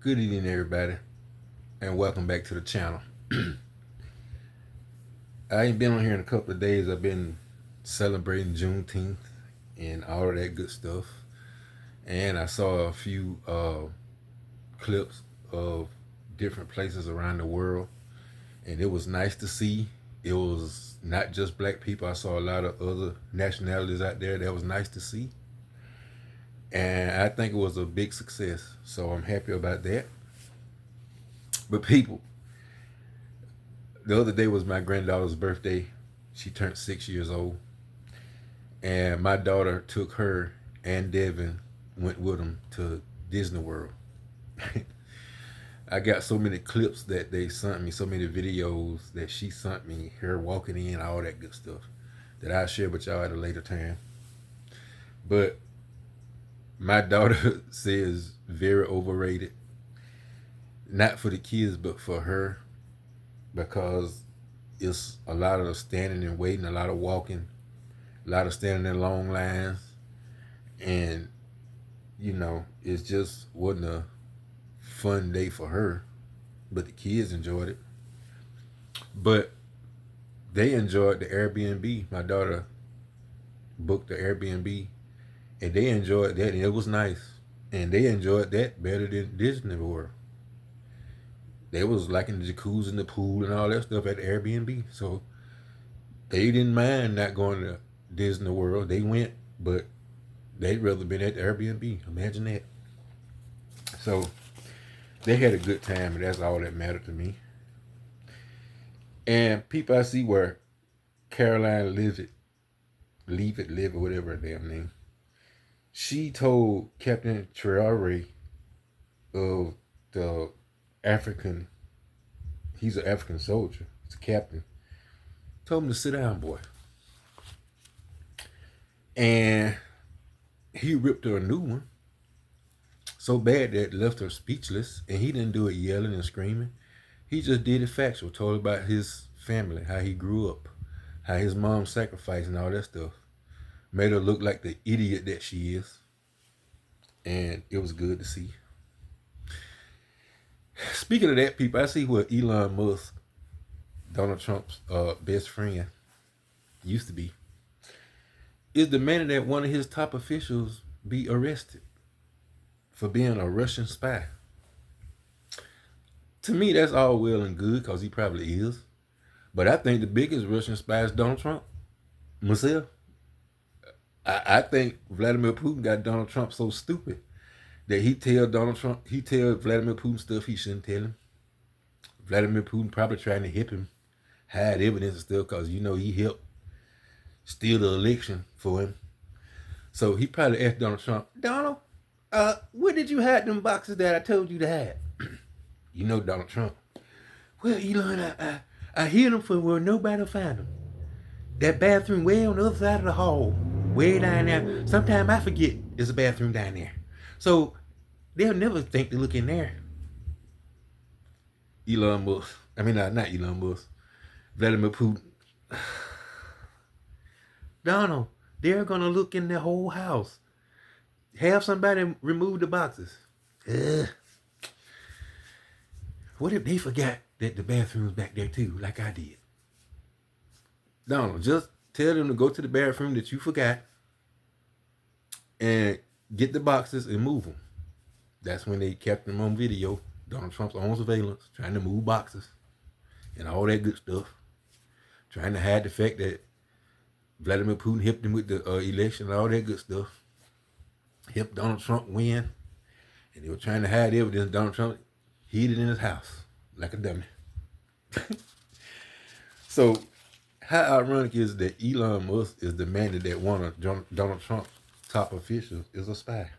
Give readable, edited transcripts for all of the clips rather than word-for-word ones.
Good evening, everybody, and welcome back to the channel. I ain't been on here in a couple of days. I've been celebrating Juneteenth and all of that good stuff. And I saw a few clips of different places around the world, and it was nice to see. It was not just black people. I saw a lot of other nationalities out there that was nice to see. And I think it was a big success. So I'm happy about that. But people, the other day was my granddaughter's birthday. She turned 6 years old. And my daughter took her and Devin went with them to Disney World. I got so many clips that they sent me, so many videos that she sent me, her walking in, all that good stuff, that I'll share with y'all at a later time. But my daughter says very overrated. Not for the kids, but for her, because it's a lot of standing and waiting, a lot of walking, a lot of standing in long lines, and it just wasn't a fun day for her, but the kids enjoyed it. But they enjoyed the Airbnb. My daughter booked the Airbnb, and they enjoyed that, and it was nice, and they enjoyed that better than Disney World. They was liking the jacuzzi and the pool and all that stuff at the Airbnb. So they didn't mind not going to Disney World. They went, but they'd rather been at the Airbnb. Imagine that. So they had a good time, and that's all that mattered to me. And people I see where Caroline Leave It, whatever her damn name, she told Captain Traore of the African, he's an African soldier, he's a captain, told him to sit down, boy. And he ripped her a new one so bad that it left her speechless, and he didn't do it yelling and screaming. He just did it factual, told about his family, how he grew up, how his mom sacrificed and all that stuff. Made her look like the idiot that she is. And it was good to see. Speaking of that, people, I see where Elon Musk, Donald Trump's best friend, used to be, is demanding that one of his top officials be arrested for being a Russian spy. To me, that's all well and good, because he probably is. But I think the biggest Russian spy is Donald Trump myself. I think Vladimir Putin got Donald Trump so stupid that he tell Vladimir Putin stuff he shouldn't tell him. Vladimir Putin probably trying to help him hide evidence and stuff, because he helped steal the election for him. So he probably asked Donald Trump, Donald, where did you hide them boxes that I told you to hide? Donald Trump. Well, Elon, I hid them for where nobody will find them. That bathroom way on the other side of the hall, way down there. Sometimes I forget there's a bathroom down there. So they'll never think to look in there. Elon Musk. I mean, not Elon Musk. Vladimir Putin. Donald, they're going to look in the whole house. Have somebody remove the boxes. What if they forgot that the bathroom's back there too, like I did? Donald, just tell them to go to the bathroom that you forgot and get the boxes and move them. That's when they kept them on video. Donald Trump's own surveillance, trying to move boxes and all that good stuff. Trying to hide the fact that Vladimir Putin helped him with the election and all that good stuff. Helped Donald Trump win. And they were trying to hide evidence. Donald Trump hid it in his house like a dummy. So how ironic is that Elon Musk is demanding that one of Donald Trump's top officials is a spy?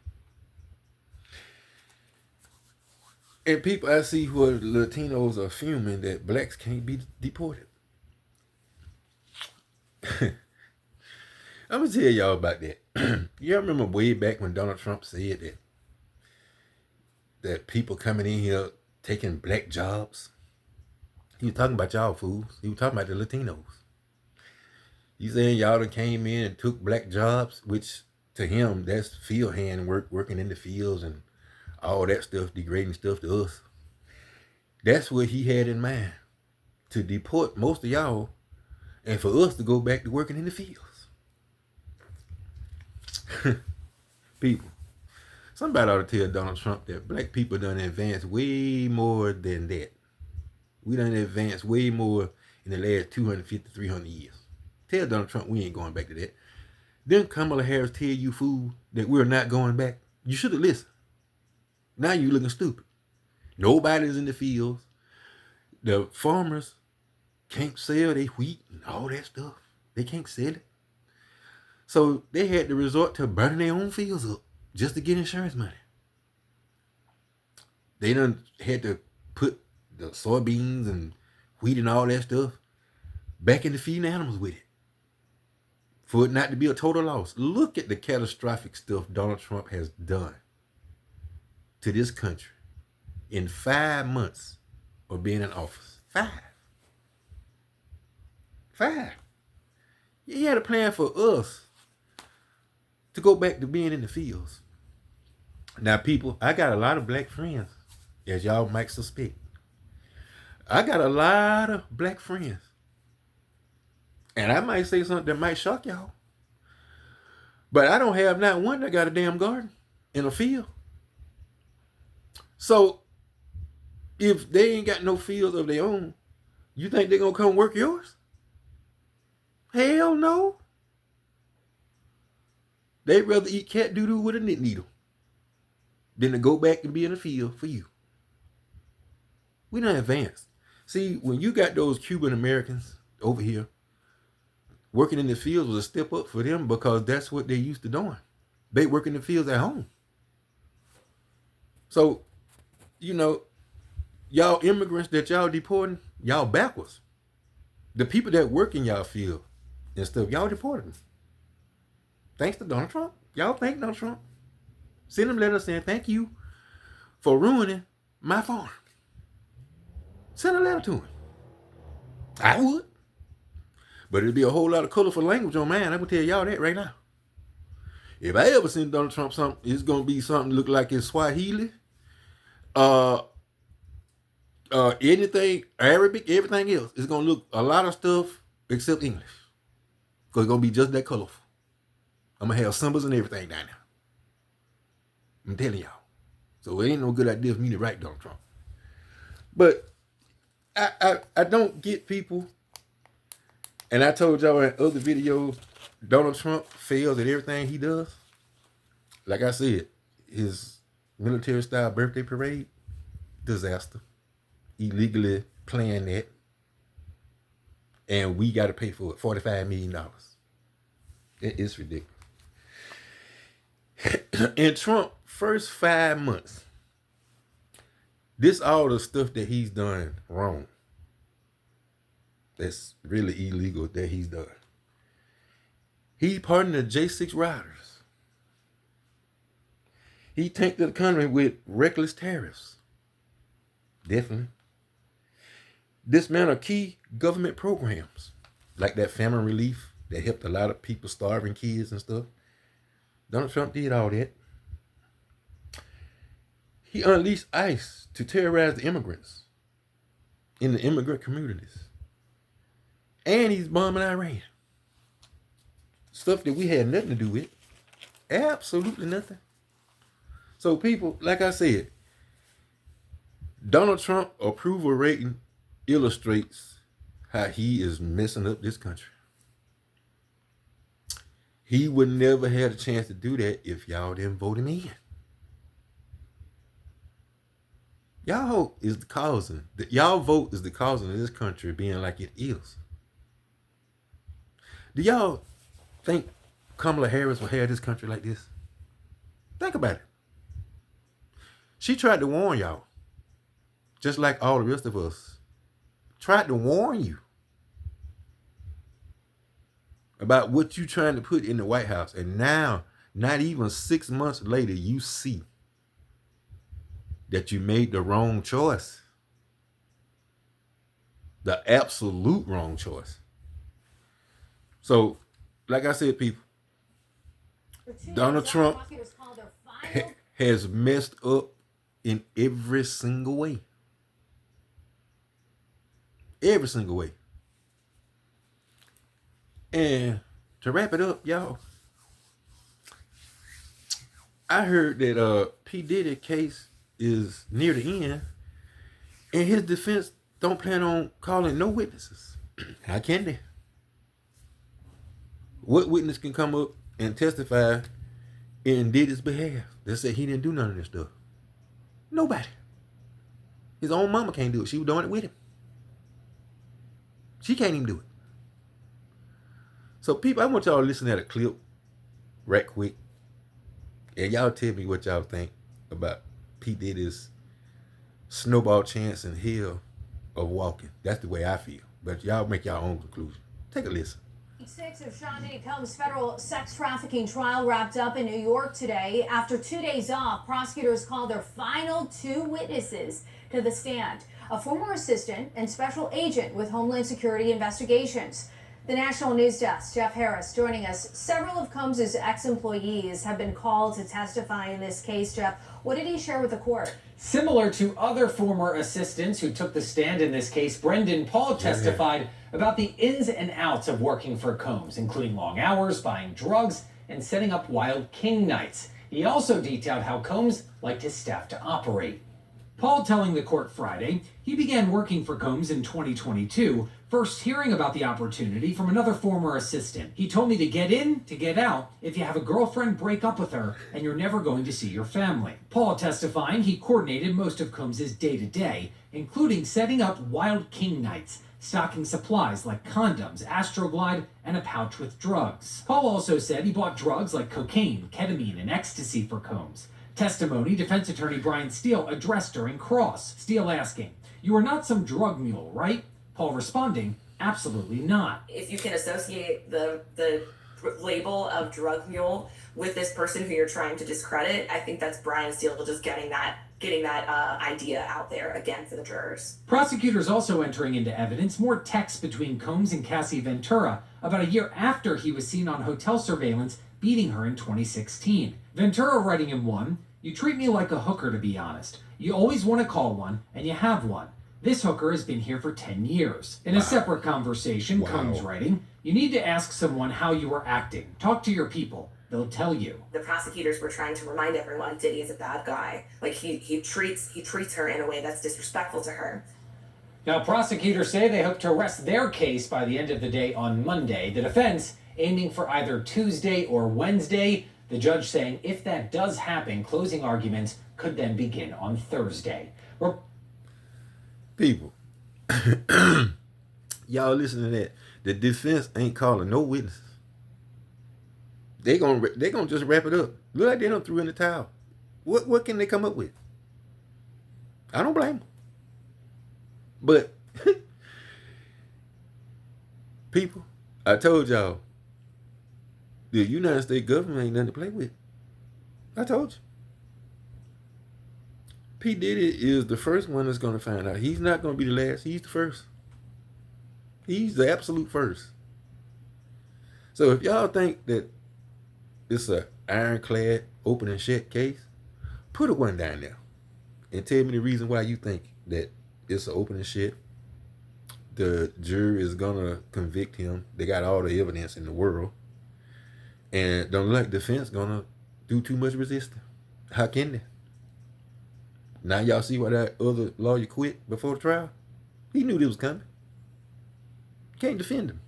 And people I see who are Latinos are fuming that blacks can't be deported. I'm going to tell y'all about that. You remember way back when Donald Trump said that people coming in here taking black jobs? He was talking about y'all fools. He was talking about the Latinos. He's saying y'all done came in and took black jobs, which to him, that's field hand work, working in the fields and all that stuff, degrading stuff to us. That's what he had in mind, to deport most of y'all and for us to go back to working in the fields. People, somebody ought to tell Donald Trump that black people done advanced way more than that. We done advanced way more in the last 250, 300 years. Tell Donald Trump we ain't going back to that. Then Kamala Harris tell you, fool, that we're not going back. You should have listened. Now you looking stupid. Nobody's in the fields. The farmers can't sell their wheat and all that stuff. They can't sell it. So they had to resort to burning their own fields up just to get insurance money. They done had to put the soybeans and wheat and all that stuff back into feeding animals with it, for it not to be a total loss. Look at the catastrophic stuff Donald Trump has done to this country in 5 months of being in office. 5. He had a plan for us to go back to being in the fields. Now, people, I got a lot of black friends, as y'all might suspect. I got a lot of black friends. And I might say something that might shock y'all. But I don't have not one that got a damn garden in a field. So, if they ain't got no fields of their own, you think they're going to come work yours? Hell no. They'd rather eat cat doo-doo with a knit needle than to go back and be in the field for you. We done advanced. See, when you got those Cuban Americans over here, working in the fields was a step up for them because that's what they used to doing. They work in the fields at home. So, you know, y'all immigrants that y'all deporting, y'all backwards. The people that work in y'all field and stuff, y'all deported them. Thanks to Donald Trump. Y'all thank Donald Trump. Send him letters saying thank you for ruining my farm. Send a letter to him. I would. But it'd be a whole lot of colorful language on mine. I'm going to tell y'all that right now. If I ever send Donald Trump something, it's going to be something look like it's Swahili. Anything, Arabic, everything else. It's going to look a lot of stuff except English. Because it's going to be just that colorful. I'm going to have symbols and everything down there. I'm telling y'all. So it ain't no good idea for me to write Donald Trump. But I don't get people, and I told y'all in other videos, Donald Trump fails at everything he does. Like I said, his military style birthday parade, disaster. Illegally planned that. And we got to pay for it, $45 million. It's ridiculous. In Trump's first 5 months, this all the stuff that he's done wrong. That's really illegal that he's done. He pardoned the J6 riders. He tanked the economy with reckless tariffs. Definitely. Dismantled key government programs, like that famine relief that helped a lot of people, starving kids and stuff. Donald Trump did all that. He unleashed ICE to terrorize the immigrants in the immigrant communities. And he's bombing Iran. Stuff that we had nothing to do with. Absolutely nothing. So people, like I said, Donald Trump approval rating illustrates how he is messing up this country. He would never have a chance to do that if y'all didn't vote him in. Y'all is the causing. Y'all vote is the causing of this country being like it is. Do y'all think Kamala Harris will have this country like this? Think about it. She tried to warn y'all, just like all the rest of us. Tried to warn you about what you trying to put in the White House. And now, not even 6 months later, you see that you made the wrong choice. The absolute wrong choice. So, like I said, people, Donald Trump has messed up in every single way. Every single way. And to wrap it up, y'all, I heard that P. Diddy case is near the end, and his defense don't plan on calling no witnesses. How can they? What witness can come up and testify in Diddy's behalf that said he didn't do none of this stuff? Nobody. His own mama can't do it. She was doing it with him. She can't even do it. So people, I want y'all to listen at a clip right quick. And y'all tell me what y'all think about P. Diddy's snowball chance in hell of walking. That's the way I feel. But y'all make your own conclusion. Take a listen. 6 of Sean Diddy Combs' federal sex trafficking trial wrapped up in New York today. After 2 days off, prosecutors called their final 2 witnesses to the stand. A former assistant and special agent with Homeland Security investigations. The National News Desk, Jeff Harris, joining us. Several of Combs' ex-employees have been called to testify in this case. Jeff, what did he share with the court? Similar to other former assistants who took the stand in this case, Brendan Paul testified about the ins and outs of working for Combs, including long hours, buying drugs, and setting up wild king nights. He also detailed how Combs liked his staff to operate. Paul telling the court Friday he began working for Combs in 2022, first hearing about the opportunity from another former assistant. He told me to get in, to get out. If you have a girlfriend, break up with her, and you're never going to see your family. Paul testifying he coordinated most of Combs' day-to-day, including setting up wild king nights, stocking supplies like condoms, Astroglide, and a pouch with drugs. Paul also said he bought drugs like cocaine, ketamine, and ecstasy for Combs. Testimony defense attorney Brian Steele addressed during cross. Steele asking, "You are not some drug mule, right?" Paul responding, "Absolutely not." If you can associate the label of drug mule with this person who you're trying to discredit, I think that's Brian Steele just getting that idea out there again for the jurors. Prosecutors also entering into evidence more texts between Combs and Cassie Ventura about a year after he was seen on hotel surveillance beating her in 2016. Ventura writing him one, "You treat me like a hooker, to be honest. You always want to call one, and you have one. This hooker has been here for 10 years. In a separate conversation, Combs writing, "You need to ask someone how you were acting. Talk to your people. They'll tell you." The prosecutors were trying to remind everyone Diddy is a bad guy. Like he treats her in a way that's disrespectful to her. Now, prosecutors say they hope to arrest their case by the end of the day on Monday. The defense aiming for either Tuesday or Wednesday. The judge saying if that does happen, closing arguments could then begin on Thursday. People, y'all listen to that. The defense ain't calling no witnesses. They gonna just wrap it up. Look like they done threw in the towel. What can they come up with? I don't blame them. But people, I told y'all, the United States government ain't nothing to play with. I told you. P. Diddy is the first one that's going to find out. He's not going to be the last. He's the first. He's the absolute first. So if y'all think that it's a ironclad, open and shut case, put a one down there and tell me the reason why you think that it's an open and shut. The jury is going to convict him. They got all the evidence in the world. And don't look like defense going to do too much resisting. How can they? Now y'all see why that other lawyer quit before the trial? He knew this was coming. Can't defend him.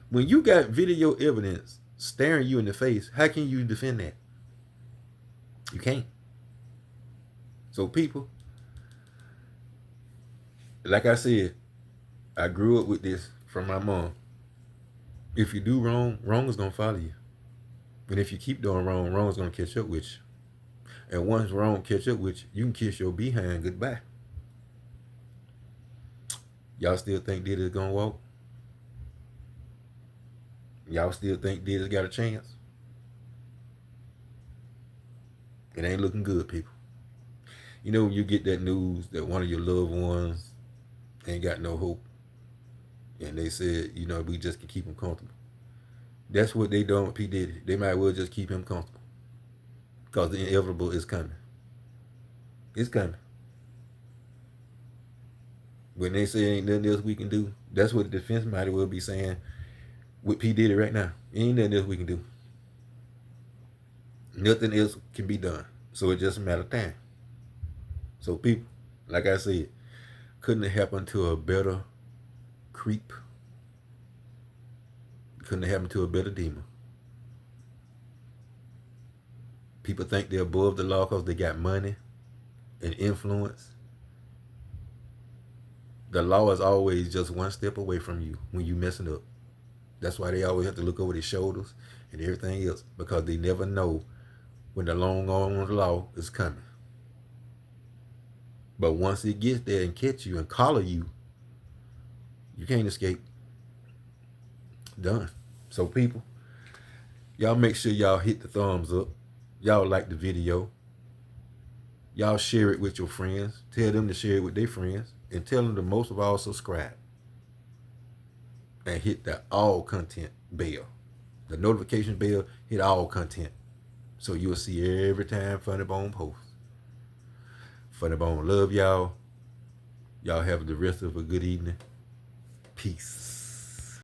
When you got video evidence staring you in the face, how can you defend that? You can't. So people, like I said, I grew up with this from my mom. If you do wrong, wrong is going to follow you. And if you keep doing wrong, wrong is going to catch up with you. And once wrong catch up with you, you can kiss your behind goodbye. Y'all still think Diddy's gonna walk? Y'all still think Diddy's got a chance? It ain't looking good, people. You know when you get that news that one of your loved ones ain't got no hope, and they said, you know, we just can keep him comfortable. That's what they done with P. Diddy. They might well just keep him comfortable, because the inevitable is coming. It's coming. When they say ain't nothing else we can do, that's what the defense might will be saying with P. Diddy right now. Ain't nothing else we can do. Nothing else can be done. So it's just a matter of time. So people, like I said, couldn't have happened to a better creep. Couldn't have happened to a better demon. People think they're above the law because they got money and influence. The law is always just one step away from you when you messing up. That's why they always have to look over their shoulders and everything else, because they never know when the long arm of the law is coming. But once it gets there and catch you and collar you, you can't escape. Done. So people, y'all make sure y'all hit the thumbs up. Y'all like the video. Y'all share it with your friends. Tell them to share it with their friends. And tell them to most of all subscribe. And hit the all content bell. The notification bell, hit all content. So you'll see every time Funny Bone posts. Funny Bone love y'all. Y'all have the rest of a good evening. Peace.